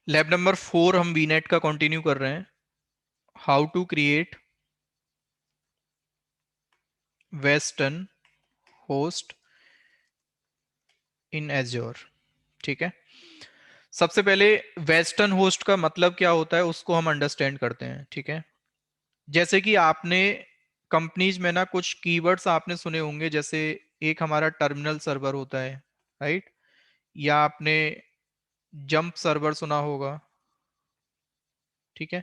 Lab number 4 हम वीनेट का continue कर रहे हैं। हाउ टू क्रिएट वेस्टर्न होस्ट इन एज्योर। ठीक है, सबसे पहले वेस्टर्न होस्ट का मतलब क्या होता है उसको हम अंडरस्टैंड करते हैं। ठीक है, जैसे कि आपने कंपनीज में ना कुछ कीवर्ड्स आपने सुने होंगे, जैसे एक हमारा टर्मिनल सर्वर होता है, राइट? या आपने जंप सर्वर सुना होगा। ठीक है,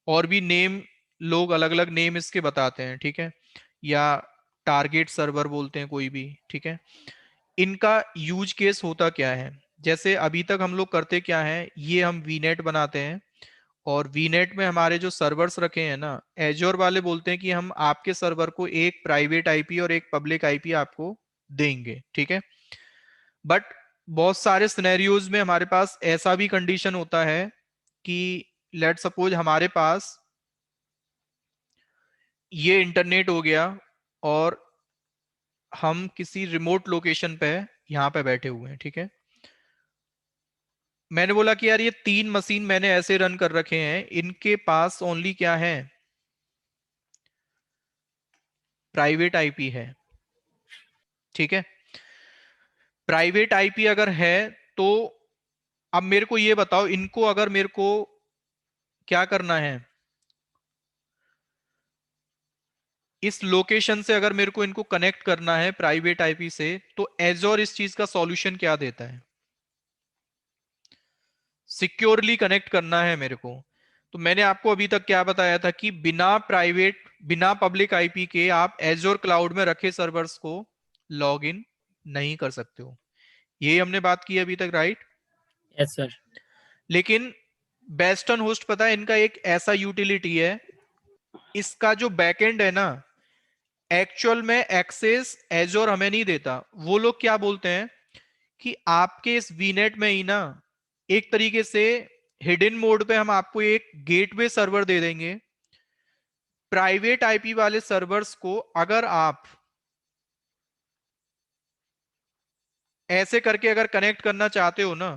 और भी नेम, लोग अलग अलग नेम इसके बताते हैं। ठीक है, या टारगेट सर्वर बोलते हैं कोई भी। ठीक है, इनका यूज केस होता क्या है? जैसे अभी तक हम लोग करते क्या है, ये हम वीनेट बनाते हैं और वीनेट में हमारे जो सर्वर्स रखे हैं ना, एजोर वाले बोलते हैं कि हम आपके सर्वर को एक प्राइवेट आईपी और एक पब्लिक आईपी आपको देंगे। ठीक है, बट बहुत सारे सिनेरियोज में हमारे पास ऐसा भी कंडीशन होता है कि लेट सपोज हमारे पास ये इंटरनेट हो गया और हम किसी रिमोट लोकेशन पे यहाँ पे बैठे हुए हैं। ठीक है, मैंने बोला कि यार ये 3 मशीन मैंने ऐसे रन कर रखे हैं, इनके पास ओनली क्या है, प्राइवेट आईपी है। ठीक है, प्राइवेट आईपी अगर है तो अब मेरे को ये बताओ, इनको अगर मेरे को क्या करना है, इस लोकेशन से अगर मेरे को इनको कनेक्ट करना है प्राइवेट आईपी से, तो एजोर इस चीज का सॉल्यूशन क्या देता है? सिक्योरली कनेक्ट करना है मेरे को। तो मैंने आपको अभी तक क्या बताया था कि बिना पब्लिक आईपी के आप एजोर क्लाउड में रखे सर्वर्स को लॉग इन नहीं कर सकते हो। यही हमने बात की अभी तक, राइट? Yes sir. लेकिन वेस्टर्न होस्ट, पता है इनका एक ऐसा यूटिलिटी है, इसका जो बैकएंड है ना, एक्चुअल में एक्सेस एजोर हमें नहीं देता। वो लोग क्या बोलते हैं कि आपके इस वीनेट में ही ना एक तरीके से हिडन मोड पे हम आपको एक गेटवे सर्वर दे देंगे। प्राइवेट आईपी वाले सर्वर्स को अगर आप ऐसे करके अगर कनेक्ट करना चाहते हो ना,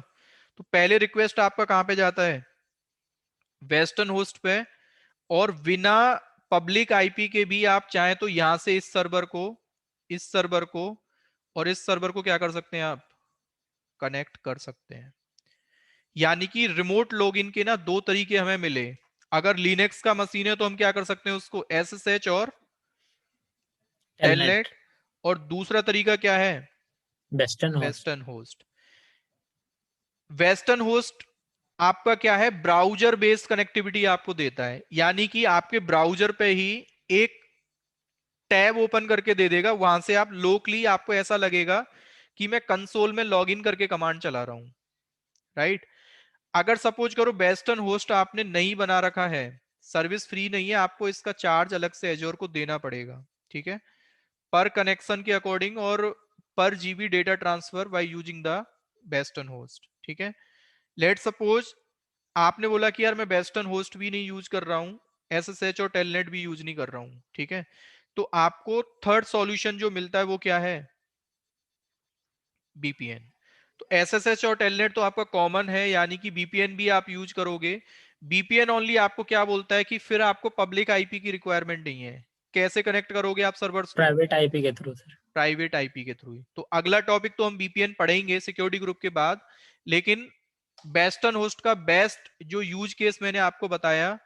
तो पहले रिक्वेस्ट आपका कहां पे जाता है? वेस्टर्न होस्ट पे। और बिना पब्लिक आईपी के भी आप चाहें तो यहां से इस सर्वर को और इस सर्वर को क्या कर सकते हैं, आप कनेक्ट कर सकते हैं। यानी कि रिमोट लॉगिन के ना दो तरीके हमें मिले। अगर लिनक्स का मशीन है तो हम क्या कर सकते हैं, उसको एसएसएच और टेलनेट। टेलनेट। और दूसरा तरीका क्या है? Western host. Western host. Western host आपका क्या है, ब्राउजर बेस्ड कनेक्टिविटी आपको देता है। यानी कि आपके ब्राउजर पे ही एक टैब ओपन करके दे देगा, वहां से आप लोकली, आपको ऐसा लगेगा कि मैं कंसोल में लॉगिन करके कमांड चला रहा हूं, राइट? अगर सपोज करो वेस्टर्न होस्ट आपने नहीं बना रखा है, सर्विस फ्री नहीं है, आपको इसका चार्ज अलग से एजोर को देना पड़ेगा। ठीक है, पर कनेक्शन के अकॉर्डिंग और पर GB data transfer by using the वेस्टर्न होस्ट। ठीक है, लेट सपोज आपने बोला कि यार मैं वेस्टर्न होस्ट भी नहीं यूज कर रहा हूं, एसएसएच और टेलनेट भी यूज नहीं कर रहा हूं। ठीक है, तो आपको थर्ड सॉल्यूशन जो मिलता है वो क्या है? बीपीएन। तो एसएसएच और टेलनेट तो आपका कॉमन है, यानी कि बीपीएन भी आप यूज करोगे। बीपीएन ओनली आपको क्या बोलता है कि फिर आपको पब्लिक आईपी की रिक्वायरमेंट नहीं है। कैसे कनेक्ट करोगे आप सर्वर्स को? प्राइवेट आईपी के थ्रू सर। प्राइवेट आईपी के थ्रू ही। तो अगला टॉपिक तो हम बीपीएन पढ़ेंगे सिक्योरिटी ग्रुप के बाद। लेकिन वेस्टर्न होस्ट का बेस्ट जो यूज केस मैंने आपको बताया,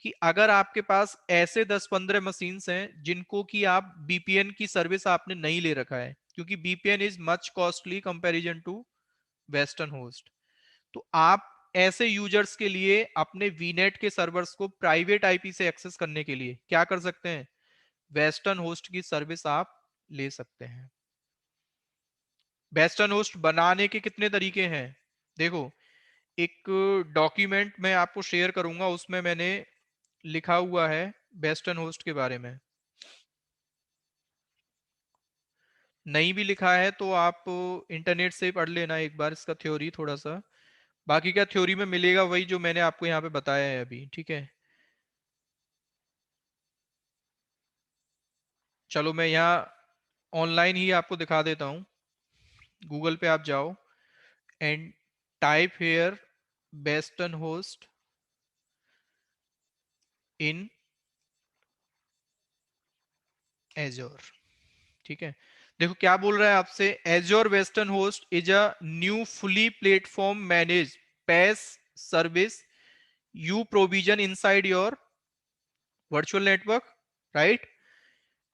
कि अगर आपके पास ऐसे 10-15 मशीन्स हैं जिनको कि आप बीपीएन की सर्विस आपने नहीं ले रखा है, क्योंकि VPN is much costly comparison to वेस्टर्न होस्ट, तो आप ऐसे यूजर्स के लिए अपने वीनेट के सर्वर्स को प्राइवेट आईपी से एक्सेस करने के लिए क्या कर सकते हैं? वेस्टर्न होस्ट की सर्विस आप ले सकते हैं। वेस्टर्न होस्ट बनाने के कितने तरीके हैं, देखो। एक डॉक्यूमेंट मैं आपको शेयर करूंगा, उसमें मैंने लिखा हुआ है वेस्टर्न होस्ट के बारे में। नहीं भी लिखा है तो आप इंटरनेट से पढ़ लेना एक बार इसका थ्योरी थोड़ा सा। बाकी का थ्योरी में मिलेगा वही जो मैंने आपको यहाँ पे बताया है अभी। ठीक है, चलो मैं यहाँ ऑनलाइन ही आपको दिखा देता हूँ। गूगल पे आप जाओ and type here western host in Azure. ठीक है, देखो क्या बोल रहा है आपसे, Azure western host is a new fully platform managed PaaS service you provision inside your virtual network, right?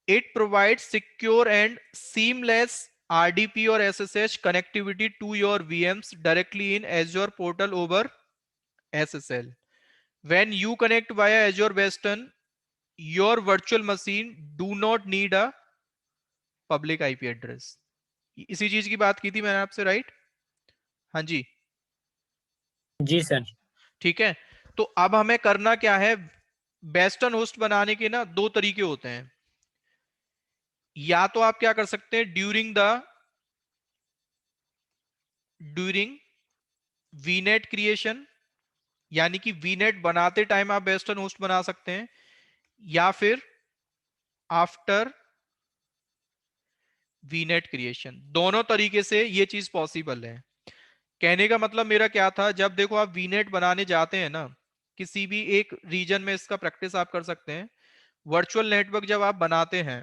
It provides secure and seamless RDP or SSH connectivity to your VMs directly in Azure portal over SSL. When you connect via Azure Western, your virtual machine do not need a public IP address. इसी चीज की बात की थी मैंने आपसे, right? हाँ जी, जी sir. ठीक है। तो अब हमें करना क्या है, वेस्टर्न होस्ट बनाने के ना दो तरीके होते हैं। या तो आप क्या कर सकते हैं, ड्यूरिंग वीनेट क्रिएशन, यानी कि वीनेट बनाते टाइम आप वेस्टर्न होस्ट बना सकते हैं, या फिर आफ्टर वीनेट क्रिएशन। दोनों तरीके से ये चीज पॉसिबल है। कहने का मतलब मेरा क्या था, जब देखो आप वीनेट बनाने जाते हैं ना, किसी भी एक रीजन में इसका प्रैक्टिस आप कर सकते हैं। वर्चुअल नेटवर्क जब आप बनाते हैं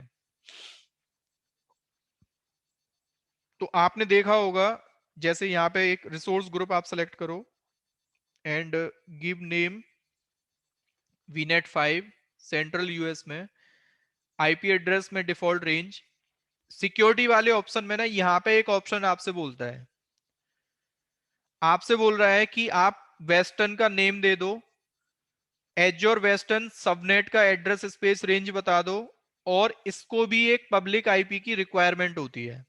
तो आपने देखा होगा, जैसे यहां पे एक रिसोर्स ग्रुप आप सेलेक्ट करो and give name वीनेट 5 central US में, आईपी एड्रेस में डिफॉल्ट रेंज। सिक्योरिटी वाले ऑप्शन में ना यहां पे एक ऑप्शन आपसे बोलता है, आपसे बोल रहा है कि आप वेस्टर्न का नेम दे दो, एज्योर वेस्टर्न सबनेट का एड्रेस स्पेस रेंज बता दो, और इसको भी एक पब्लिक आईपी की रिक्वायरमेंट होती है।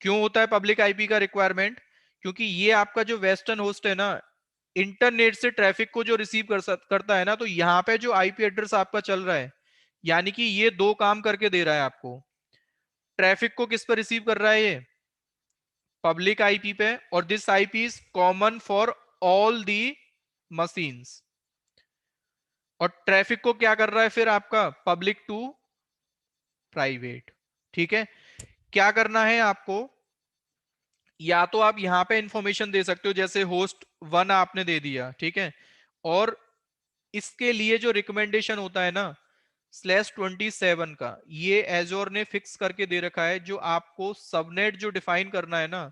क्यों होता है पब्लिक आईपी का रिक्वायरमेंट? क्योंकि ये आपका जो वेस्टर्न होस्ट है ना, इंटरनेट से ट्रैफिक को जो रिसीव करता है ना, तो यहां पे जो आईपी एड्रेस आपका चल रहा है, यानी कि ये दो काम करके दे रहा है आपको। ट्रैफिक को किस पर रिसीव कर रहा है, ये पब्लिक आईपी पे, और this IP is common for all the machines. और ट्रैफिक को क्या कर रहा है फिर आपका, पब्लिक टू प्राइवेट। ठीक है, क्या करना है आपको, या तो आप यहां पे इंफॉर्मेशन दे सकते हो, जैसे होस्ट 1 आपने दे दिया, ठीक है, और इसके लिए जो रिकमेंडेशन होता है ना /27 का, ये एजोर ने फिक्स करके दे रखा है। जो आपको सबनेट जो डिफाइन करना है ना,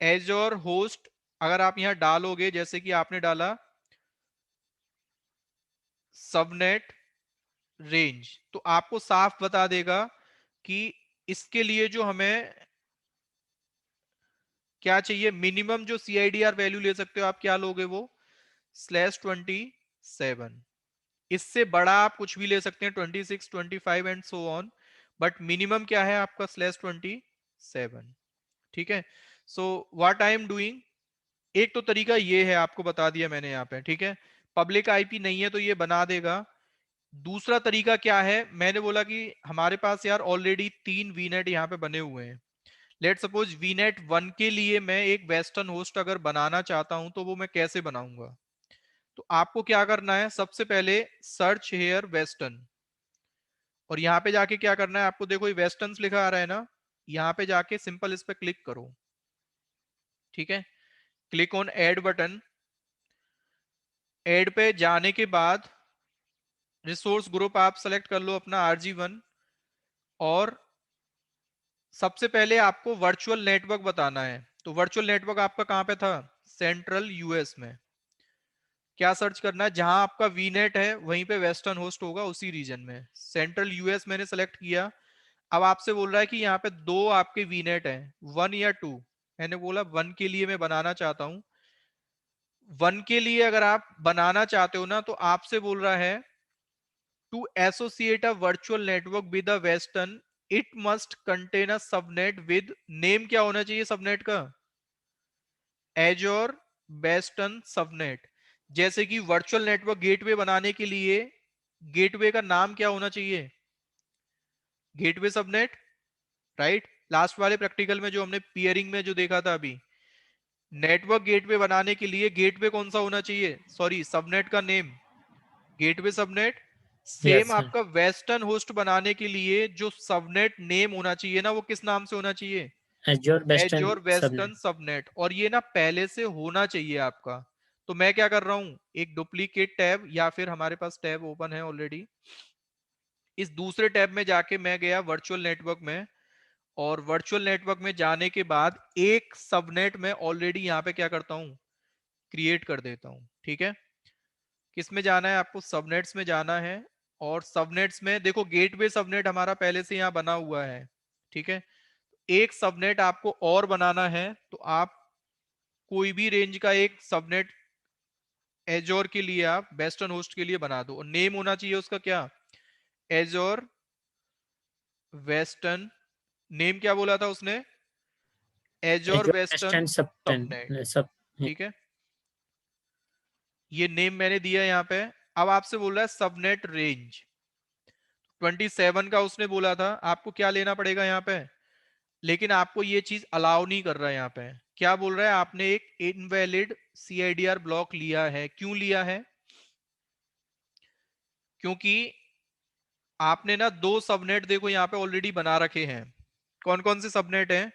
एजोर होस्ट अगर आप यहां डालोगे, जैसे कि आपने डाला सबनेट रेंज, तो आपको साफ बता देगा कि इसके लिए जो हमें क्या चाहिए, मिनिमम जो CIDR वैल्यू ले सकते हो आप, क्या लोगे वो /27। इससे बड़ा आप कुछ भी ले सकते हैं, 26, 25 and so on, but minimum क्या है आपका /27। ठीक है, so what I am doing, एक तो तरीका ये है, आपको बता दिया मैंने यहाँ पे, ठीक है। पब्लिक आईपी नहीं है तो ये बना देगा। दूसरा तरीका क्या है, मैंने बोला कि हमारे पास यार ऑलरेडी 3 वीनेट यहाँ पे बने हुए हैं। लेट सपोज वीनेट 1 के लिए मैं एक वेस्टर्न होस्ट अगर बनाना चाहता हूं, तो वो मैं कैसे बनाऊंगा? तो आपको क्या करना है, सबसे पहले सर्च हेयर वेस्टर्न, और यहाँ पे जाके क्या करना है आपको, देखो ये वेस्टर्न लिखा आ रहा है ना, यहाँ पे जाके सिंपल इस पे क्लिक करो। ठीक है, click on add button. Add पे जाने के बाद रिसोर्स ग्रुप आप सेलेक्ट कर लो अपना RG1, और सबसे पहले आपको वर्चुअल नेटवर्क बताना है। तो वर्चुअल नेटवर्क आपका कहां पे था, सेंट्रल यूएस में। क्या सर्च करना है, जहां आपका वीनेट है वहीं पे वेस्टर्न होस्ट होगा, उसी रीजन में। सेंट्रल यूएस मैंने सेलेक्ट किया। अब आपसे बोल रहा है कि यहाँ पे दो आपके वीनेट हैं, 1 या 2। मैंने बोला 1 के लिए मैं बनाना चाहता हूं। 1 के लिए अगर आप बनाना चाहते हो ना, तो आपसे बोल रहा है to associate a virtual network with a वेस्टर्न, it must contain a subnet with name. क्या होना चाहिए सबनेट का, एजोर वेस्टर्न सबनेट। जैसे कि वर्चुअल नेटवर्क गेटवे बनाने के लिए गेटवे का नाम क्या होना चाहिए, गेटवे सबनेट, राइट? लास्ट वाले प्रैक्टिकल में जो हमने पियरिंग में जो देखा था अभी, नेटवर्क गेटवे बनाने के लिए गेटवे कौन सा होना चाहिए, सॉरी सबनेट का name gateway subnet. Same yes sir. आपका वेस्टर्न होस्ट बनाने के लिए जो सबनेट नेम होना चाहिए ना, वो किस नाम से होना चाहिए, azure western azure western subnet. Subnet. और ये ना पहले से होना चाहिए आपका। तो मैं क्या कर रहा हूं, एक डुप्लीकेट टैब या फिर हमारे पास टैब ओपन है ऑलरेडी, इस दूसरे टैब में जाके मैं गया वर्चुअल नेटवर्क में, और वर्चुअल नेटवर्क में जाने के बाद एक सबनेट में ऑलरेडी यहां पे क्या करता हूं, क्रिएट कर देता हूं। ठीक है, किस में जाना है आपको, सबनेट्स में जाना है। और सबनेट्स में देखो गेटवे सबनेट हमारा पहले से यहां बना हुआ है। ठीक है, एक सबनेट आपको और बनाना है, तो आप कोई भी रेंज का एक सबनेट एजोर के लिए आप वेस्टर्न होस्ट के लिए बना दो, और नेम होना चाहिए उसका क्या, एजोर वेस्टर्न। नेम क्या बोला था उसने, एजोर वेस्टर्न वेस्टर्न सबनेट। सब। ठीक है, ये नेम मैंने दिया यहां पे। अब आपसे बोल रहा है सबनेट रेंज 27 का उसने बोला था, आपको क्या लेना पड़ेगा यहाँ पे, लेकिन आपको ये चीज अलाउ नहीं कर रहा है यहाँ पे। क्या बोल रहा है, आपने एक इनवैलिड सीआईडीआर ब्लॉक लिया है। क्यों लिया है, क्योंकि आपने ना दो सबनेट देखो यहाँ पे ऑलरेडी बना रखे हैं। कौन कौन से सबनेट हैं,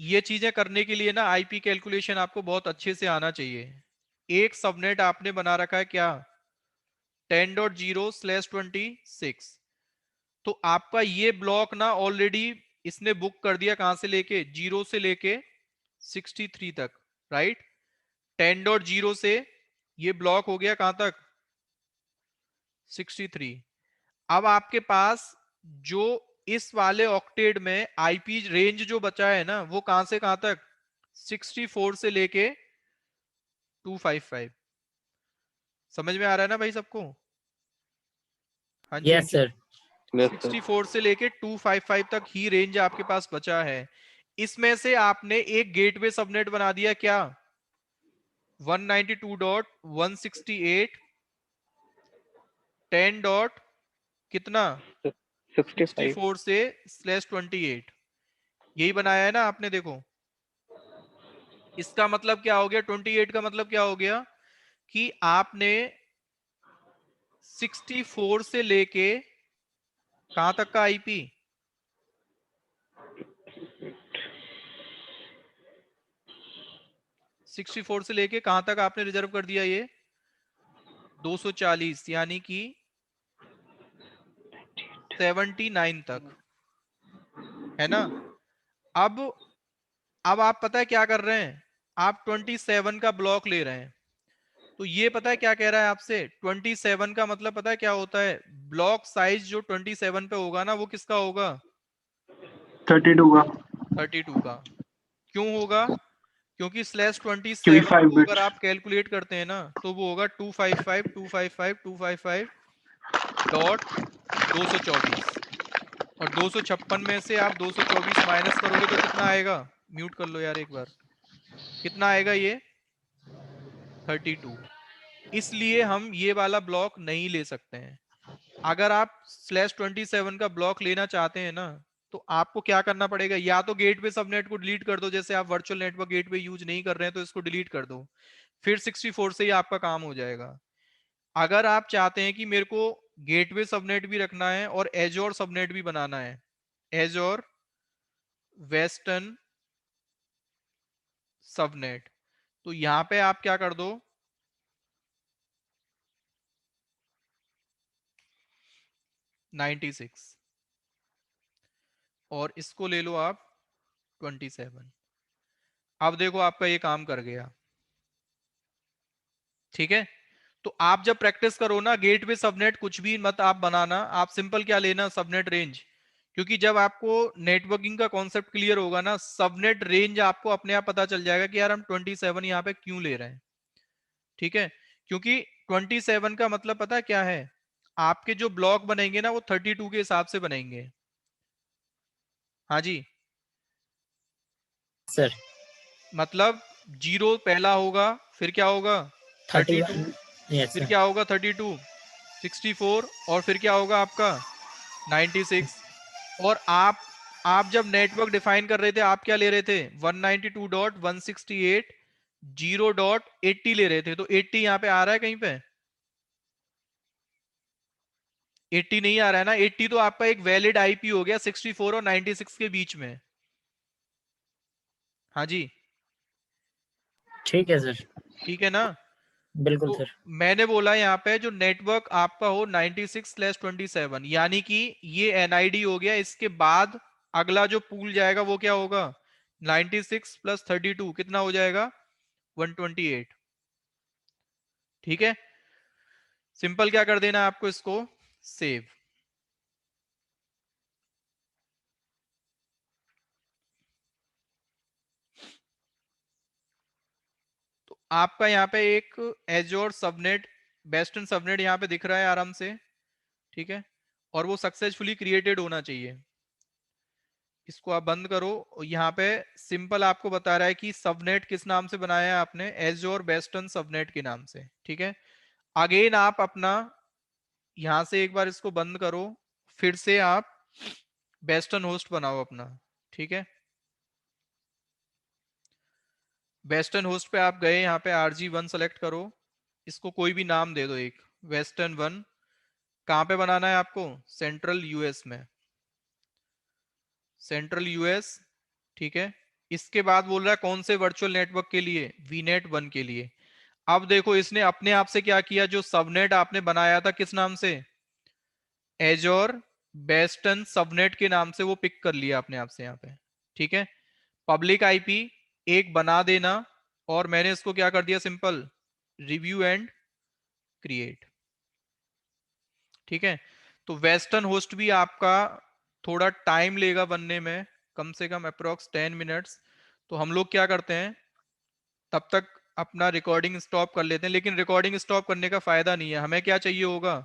ये चीजें करने के लिए ना आईपी कैलकुलेशन आपको बहुत अच्छे से आना चाहिए। एक सबनेट आपने बना रखा है क्या, 10.0/26। तो आपका ये ब्लॉक ना ऑलरेडी इसने बुक कर दिया, कहां से लेके, 0 से लेके 63 तक, राइट। 10.0 से ये ब्लॉक हो गया कहां तक, 63। अब आपके पास जो इस वाले ऑक्टेट में आईपी रेंज जो बचा है ना, वो कहां से कहां तक, 64 से लेके 255। समझ में आ रहा है ना भाई सबको, हाँ जी। Yes sir. 64 से लेके 255 तक ही रेंज आपके पास बचा है। इसमें से आपने एक गेटवे सबनेट बना दिया क्या, 192.168 10 डॉट कितना, 65। 64 से /28, यही बनाया है ना आपने। देखो इसका मतलब क्या हो गया, 28 का मतलब क्या हो गया कि आपने 64 से लेके कहां तक का आईपी, 64 से लेके कहां तक आपने रिजर्व कर दिया, ये 240, यानी कि 79 तक, है ना। अब आप पता है क्या कर रहे हैं, आप 27 का ब्लॉक ले रहे हैं। तो ये पता है क्या कह रहा है आपसे, 27 का मतलब पता है क्या होता है, ब्लॉक साइज जो 27 पे होगा ना, वो किसका होगा, 32 का। 32 का। क्यों होगा, क्योंकि क्योंकि /27 5 को अगर बिट। आप कैलकुलेट करते हैं ना, तो वो होगा 255 और 256 में से आप 224 माइनस करोगे तो कितना आएगा, म्यूट कर लो यार एक बार, कितना आएगा ये, 32। इसलिए हम ये वाला ब्लॉक नहीं ले सकते हैं। अगर आप /27 का ब्लॉक लेना चाहते हैं ना, तो आपको क्या करना पड़ेगा, या तो गेटवे सबनेट को डिलीट कर दो, जैसे आप वर्चुअल नेटवर्क गेटवे यूज नहीं कर रहे हैं तो इसको डिलीट कर दो, फिर 64 से ही आपका काम हो जाएगा। अगर आप चाहते हैं कि मेरे को गेटवे सबनेट भी रखना है और एजोर सबनेट भी बनाना है, एजोर वेस्टर्न सबनेट, तो यहां पे आप क्या कर दो, 96 और इसको ले लो आप 27। अब देखो आपका ये काम कर गया, ठीक है। तो आप जब प्रैक्टिस करो ना, गेटवे सबनेट कुछ भी मत आप बनाना, आप सिंपल क्या लेना, सबनेट रेंज। क्योंकि जब आपको नेटवर्किंग का कॉन्सेप्ट क्लियर होगा ना, सबनेट रेंज आपको अपने आप पता चल जाएगा कि यार हम 27 यहाँ पे क्यों ले रहे हैं। ठीक है, क्योंकि 27 का मतलब पता है क्या है, आपके जो ब्लॉक बनेंगे ना वो 32 के हिसाब से बनेंगे। हाँ जी, सर मतलब 0 पहला होगा, फिर क्या होगा 32, 31। यस फिर सर। क्या होगा 32, 64, और फिर क्या होगा आपका 96। और आप जब नेटवर्क डिफाइन कर रहे थे, आप क्या ले रहे थे, 192.168 0.80 ले रहे थे। तो 80 यहां पे आ रहा है कहीं पे, 80 नहीं आ रहा है ना। 80 तो आपका एक वैलिड आईपी हो गया 64 और 96 के बीच में। हाँ जी, ठीक है सर। ठीक है ना? बिल्कुल तो सर। मैंने बोला यहाँ पे जो नेटवर्क आपका हो 96/27, यानी कि ये एनआईडी हो गया। इसके बाद अगला जो पूल जाएगा वो क्या होगा? 96 + 32 कितना हो जाएगा? 128। ठीक है, सिंपल क्या कर देना है आपको, इसको सेव। तो आपका यहाँ पे एक एजोर सबनेट, वेस्टर्न सबनेट यहाँ पे दिख रहा है आराम से। ठीक है, और वो सक्सेसफुली क्रिएटेड होना चाहिए। इसको आप बंद करो। यहाँ पे सिंपल आपको बता रहा है कि सबनेट किस नाम से बनाया है आपने, एजोर वेस्टर्न सबनेट के नाम से। ठीक है, अगेन आप अपना यहां से एक बार इसको बंद करो, फिर से आप वेस्टर्न होस्ट बनाओ अपना। ठीक है, वेस्टर्न होस्ट पे आप गए, यहाँ पे RG1 सेलेक्ट करो, इसको कोई भी नाम दे दो, एक वेस्टर्न 1। कहां पे बनाना है आपको? सेंट्रल यूएस में, सेंट्रल यूएस। ठीक है, इसके बाद बोल रहा है कौन से वर्चुअल नेटवर्क के लिए? VNet 1 के लिए। अब देखो इसने अपने आप से क्या किया, जो सबनेट आपने बनाया था किस नाम से, एजोर वेस्टर्न सबनेट के नाम से, वो पिक कर लिया अपने आप से यहाँ पे। ठीक है, पब्लिक आईपी एक बना देना, और मैंने इसको क्या कर दिया, सिंपल रिव्यू एंड क्रिएट। ठीक है, तो वेस्टर्न होस्ट भी आपका थोड़ा टाइम लेगा बनने में, कम से कम अप्रोक्स 10 मिनट्स। तो हम लोग क्या करते हैं, तब तक अपना रिकॉर्डिंग स्टॉप कर लेते हैं। लेकिन रिकॉर्डिंग स्टॉप करने का फायदा नहीं है, हमें क्या चाहिए होगा,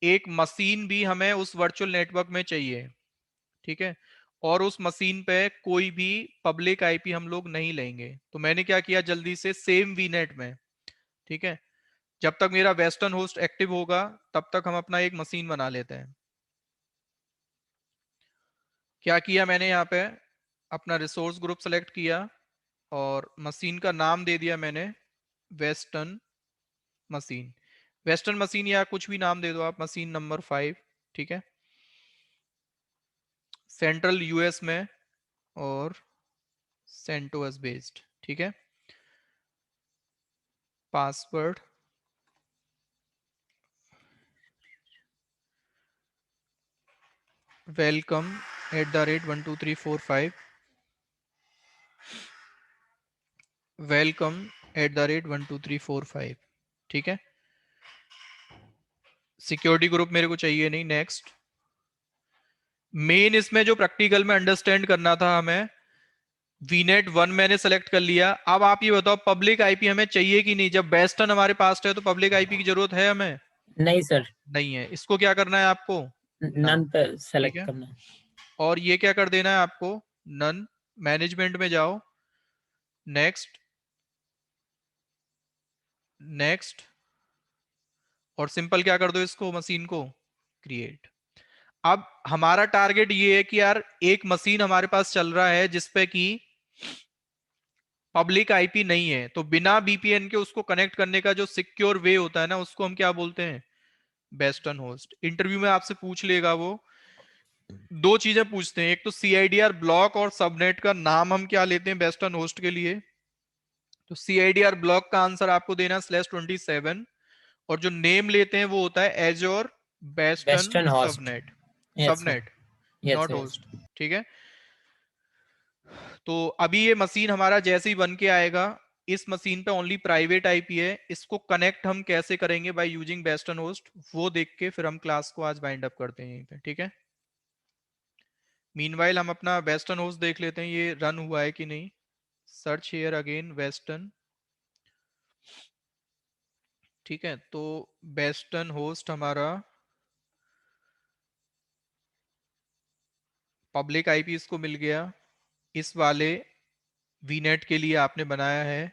एक मशीन भी हमें उस वर्चुअल नेटवर्क में चाहिए। ठीक है, और उस मशीन पे कोई भी पब्लिक आईपी हम लोग नहीं लेंगे। तो मैंने क्या किया, जल्दी से सेम वीनेट में, ठीक है, जब तक मेरा वेस्टर्न होस्ट एक्टिव होगा तब तक हम अपना एक मशीन बना लेते हैं। क्या किया मैंने, यहाँ पे अपना रिसोर्स ग्रुप सेलेक्ट किया और मशीन का नाम दे दिया मैंने वेस्टर्न मशीन। वेस्टर्न मशीन या कुछ भी नाम दे दो आप, मशीन नंबर 5। ठीक है, सेंट्रल यूएस में और सेंटोस बेस्ड। ठीक है, पासवर्ड वेलकम @12345, वेलकम @12345। ठीक है, सिक्योरिटी ग्रुप मेरे को चाहिए नहीं, नेक्स्ट। मेन इसमें जो प्रैक्टिकल में अंडरस्टैंड करना था हमें, VNet 1 मैंने सेलेक्ट कर लिया। अब आप ये बताओ पब्लिक आईपी हमें चाहिए कि नहीं? जब वेस्टर्न हमारे पास है तो पब्लिक आईपी की जरूरत है हमें? नहीं सर। नहीं है। इसको क्या करना है आपको, नन नन। पे ठीक सेलेक्ट है, करना है। और ये क्या कर देना है आपको, नन। मैनेजमेंट में जाओ, नेक्स्ट, नेक्स्ट, और सिंपल क्या कर दो, इसको मशीन को क्रिएट। अब हमारा टारगेट ये है कि यार एक मशीन हमारे पास चल रहा है जिसपे कि पब्लिक आईपी नहीं है, तो बिना बीपीएन के उसको कनेक्ट करने का जो सिक्योर वे होता है ना, उसको हम क्या बोलते हैं, वेस्टर्न होस्ट। इंटरव्यू में आपसे पूछ लेगा वो, दो चीजें पूछते हैं, एक तो सीआईडीआर ब्लॉक और सबनेट का नाम हम क्या लेते हैं वेस्टर्न होस्ट के लिए। तो सीआईडीआर ब्लॉक का आंसर आपको देना /27, और जो नेम लेते हैं वो होता है एजोर western western host. Subnet, yes sir. Subnet yes not yes. Host. ठीक है, तो अभी ये मशीन हमारा जैसे ही बन के आएगा, इस मशीन पे ओनली प्राइवेट आईपी है, इसको कनेक्ट हम कैसे करेंगे बाय यूजिंग वेस्टर्न होस्ट, वो देख के फिर हम क्लास को आज वाइंड अप करते हैं यहीं पे। ठीक है, मीनवाइल हम अपना वेस्टर्न होस्ट देख लेते हैं ये रन हुआ है कि नहीं। Search here again western. ठीक है, तो वेस्टर्न होस्ट हमारा पब्लिक आईपी इसको मिल गया, इस वाले वीनेट के लिए आपने बनाया है।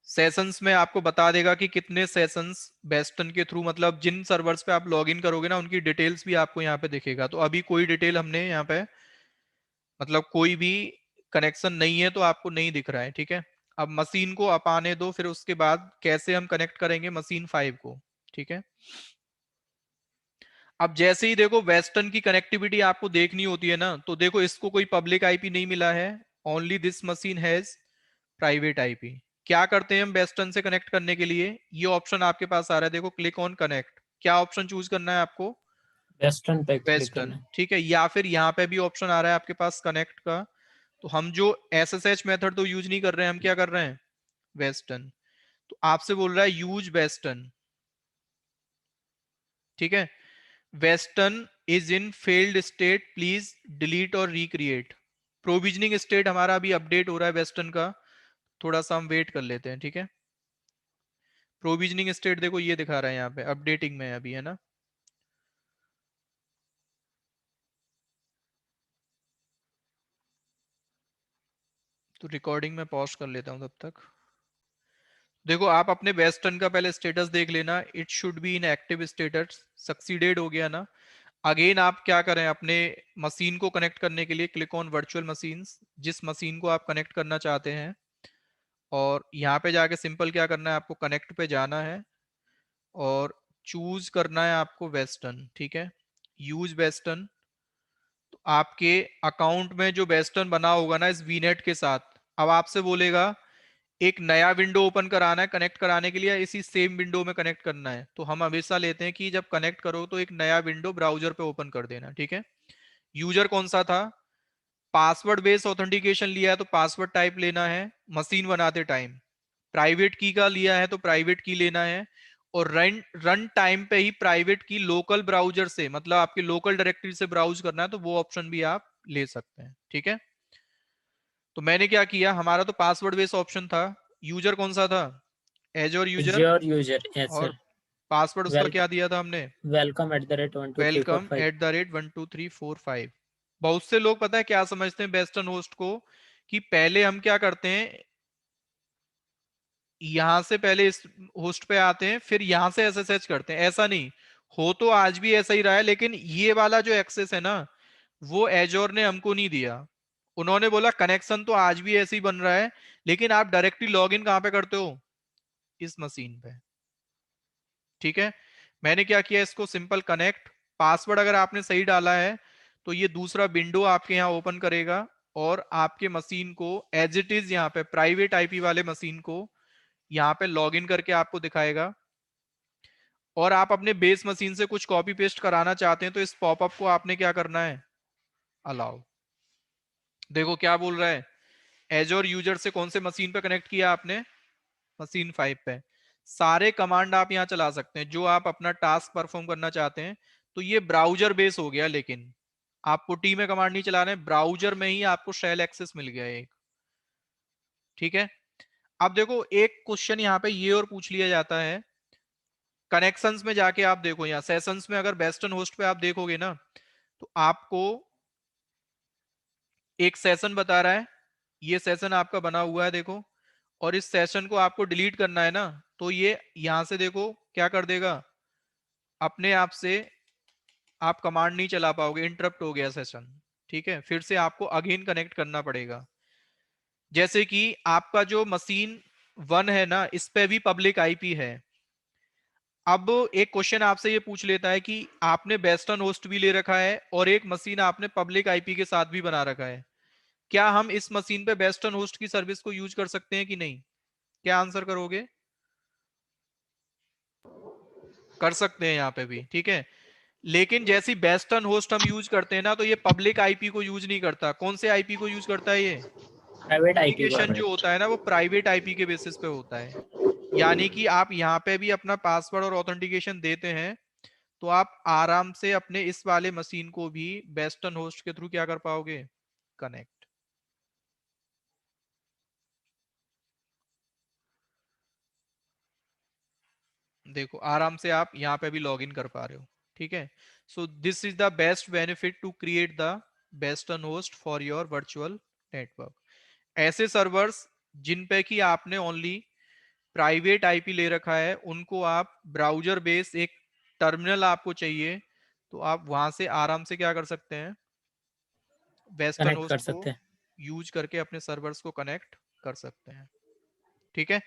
सेशंस में आपको बता देगा कि कितने सेशंस वेस्टर्न के थ्रू, मतलब जिन सर्वर्स पे आप लॉगिन करोगे ना उनकी डिटेल्स भी आपको यहाँ पे दिखेगा। तो अभी कोई डिटेल हमने यहाँ पे, मतलब कोई भी कनेक्शन नहीं है तो आपको नहीं दिख रहा है। ठीक है, अब मशीन को अप आने दो, फिर उसके बाद कैसे हम कनेक्ट करेंगे मशीन 5 को। ठीक है, अब जैसे ही देखो वेस्टर्न की कनेक्टिविटी आपको देखनी होती है ना, तो देखो इसको कोई पब्लिक आईपी नहीं मिला है, only this machine has private IP. क्या करते हैं हम वेस्टर्न से कनेक्ट करने के लिए? ये ऑप्शन आपके पास आ रहा है, देखो, क्लिक ऑन कनेक्ट। क्या ऑप्शन चूज करना है आपको? वेस्टर्न पे क्लिक वेस्टर्न, करना है। ठीक है। या फिर यहाँ पे भी ऑप्शन आ रहा है आपके पास कनेक्ट का, तो हम जो SSH मेथड तो यूज नहीं कर रहे हैं, हम क्या कर रहे हैं? वेस्टर्न। तो आपसे बोल रहा है यूज वेस्टर्न, ठीक है। Western is in failed state, please delete और रिक्रिएट। प्रोविजनिंग स्टेट हमारा अभी अपडेट हो रहा है वेस्टर्न का, थोड़ा सा हम वेट कर लेते हैं, ठीक है। प्रोविजनिंग स्टेट देखो ये दिखा रहा है यहाँ पे, अपडेटिंग में अभी, है ना। तो रिकॉर्डिंग में पॉज कर लेता हूँ तब तक। देखो आप अपने वेस्टर्न का पहले स्टेटस देख लेना, it should be in active status, succeeded हो गया ना। अगेन आप क्या करें, अपने मशीन को कनेक्ट करने के लिए क्लिक ऑन वर्चुअल मशीन्स, जिस मशीन को आप कनेक्ट करना चाहते हैं, और यहाँ पे जाके सिंपल क्या करना है, आपको कनेक्ट पे जाना है और चूज करना है आपको वेस्टर्न, ठीक है। Use western. तो आपके अकाउंट में जो वेस्टर्न बना होगा ना इस वीनेट के साथ, अब आपसे बोलेगा एक नया विंडो ओपन कराना है कनेक्ट कराने के लिए, इसी सेम विंडो में कनेक्ट करना है। तो हम हमेशा लेते हैं कि जब कनेक्ट करो तो एक नया विंडो ब्राउजर पे ओपन कर देना, ठीक है। यूजर कौन सा था? पासवर्ड बेस्ड ऑथेंटिकेशन लिया है तो पासवर्ड टाइप लेना है मशीन बनाते टाइम। प्राइवेट की का लिया है तो प्राइवेट की लेना है। और रन रन टाइम पे ही प्राइवेट की लोकल ब्राउजर से, मतलब आपके लोकल डायरेक्टरी से ब्राउज करना है तो वो ऑप्शन भी आप ले सकते हैं, ठीक है। तो मैंने क्या किया, हमारा तो पासवर्ड बेस्ड ऑप्शन था। यूजर कौन सा था? एजोर यूजर। योर यूजर, यस और सर। पासवर्ड उसका क्या दिया था हमने? Welcome welcome @1 2 3 4 5। At the rate 1 2 3 4 5। बहुत से लोग पता है क्या समझते हैं वेस्टर्न होस्ट को, कि पहले हम क्या करते हैं, यहां से पहले इस होस्ट पे आते हैं फिर यहां से एसएसएच करते हैं। ऐसा नहीं हो, तो आज भी ऐसा ही रहा है, लेकिन ये वाला जो एक्सेस है ना, वो एजोर ने हमको नहीं दिया। उन्होंने बोला कनेक्शन तो आज भी ऐसे ही बन रहा है, लेकिन आप डायरेक्टली लॉग इन कहां पे करते हो? इस मशीन पे, ठीक है। मैंने क्या किया, इसको सिंपल कनेक्ट, पासवर्ड अगर आपने सही डाला है तो ये दूसरा विंडो आपके यहाँ ओपन करेगा और आपके मशीन को एज इट इज यहाँ पे प्राइवेट आईपी वाले मशीन को यहाँ पे लॉगिन करके आपको दिखाएगा। और आप अपने बेस मशीन से कुछ कॉपी पेस्ट कराना चाहते हैं तो इस पॉपअप को आपने क्या करना है, अलाउ। देखो क्या बोल रहा है, एजोर यूजर से कौन से मशीन पे कनेक्ट किया आपने? मशीन 5 पे। सारे कमांड आप यहाँ चला सकते हैं जो आप अपना टास्क परफॉर्म करना चाहते हैं। तो ये ब्राउजर बेस हो गया, लेकिन आप पुटी में कमांड नहीं चला रहे हैं, ब्राउजर में ही आपको शेल एक्सेस मिल गया एक, ठीक है। अब देखो एक क्वेश्चन यहाँ पे ये और पूछ लिया जाता है, कनेक्शंस में जाके आप देखो, यहाँ सेशंस में अगर वेस्टर्न होस्ट पे आप देखोगे ना, तो आपको एक सेशन बता रहा है, ये सेशन आपका बना हुआ है देखो, और इस सेशन को आपको डिलीट करना है ना, तो ये यहां से देखो क्या कर देगा, अपने आप से आप कमांड नहीं चला पाओगे, इंटरप्ट हो गया सेशन, ठीक है। फिर से आपको अगेन कनेक्ट करना पड़ेगा। जैसे कि आपका जो मशीन 1 है ना, इस पे भी पब्लिक आईपी है। अब एक क्वेश्चन आपसे ये पूछ लेता है कि आपने वेस्टर्न होस्ट भी ले रखा है और एक मशीन आपने पब्लिक आईपी के साथ भी बना रखा है, क्या हम इस मशीन पे वेस्टर्न होस्ट की सर्विस को यूज कर सकते हैं कि नहीं? क्या आंसर करोगे? कर सकते हैं यहाँ पे भी, ठीक है। लेकिन जैसी वेस्टर्न होस्ट हम यूज करते हैं ना, तो ये पब्लिक आईपी को यूज नहीं करता। कौन से आईपी को यूज करता है ये? प्राइवेट आईपी को। ऑथेंटिकेशन जो होता है ना, वो प्राइवेट आईपी के बेसिस पे होता है। यानी कि आप यहाँ पे भी अपना पासवर्ड और ऑथेंटिकेशन देते हैं तो आप आराम से अपने इस वाले मशीन को भी वेस्टर्न होस्ट के थ्रू क्या कर पाओगे, कनेक्ट। देखो आराम से आप यहाँ पे भी लॉग इन कर पा रहे हो, ठीक है। So this is the best benefit to create the वेस्टर्न host for your virtual network. ऐसे सर्वर्स जिन पे कि आपने ओनली प्राइवेट आईपी ले रखा है, उनको आप ब्राउजर बेस एक टर्मिनल आपको चाहिए, तो आप वहां से आराम से क्या कर सकते हैं, वेस्टर्न कनेक्ट कर होस्ट को सकते हैं। यूज करके अपने सर्वर्स को कनेक्ट कर सकते हैं, ठीक है।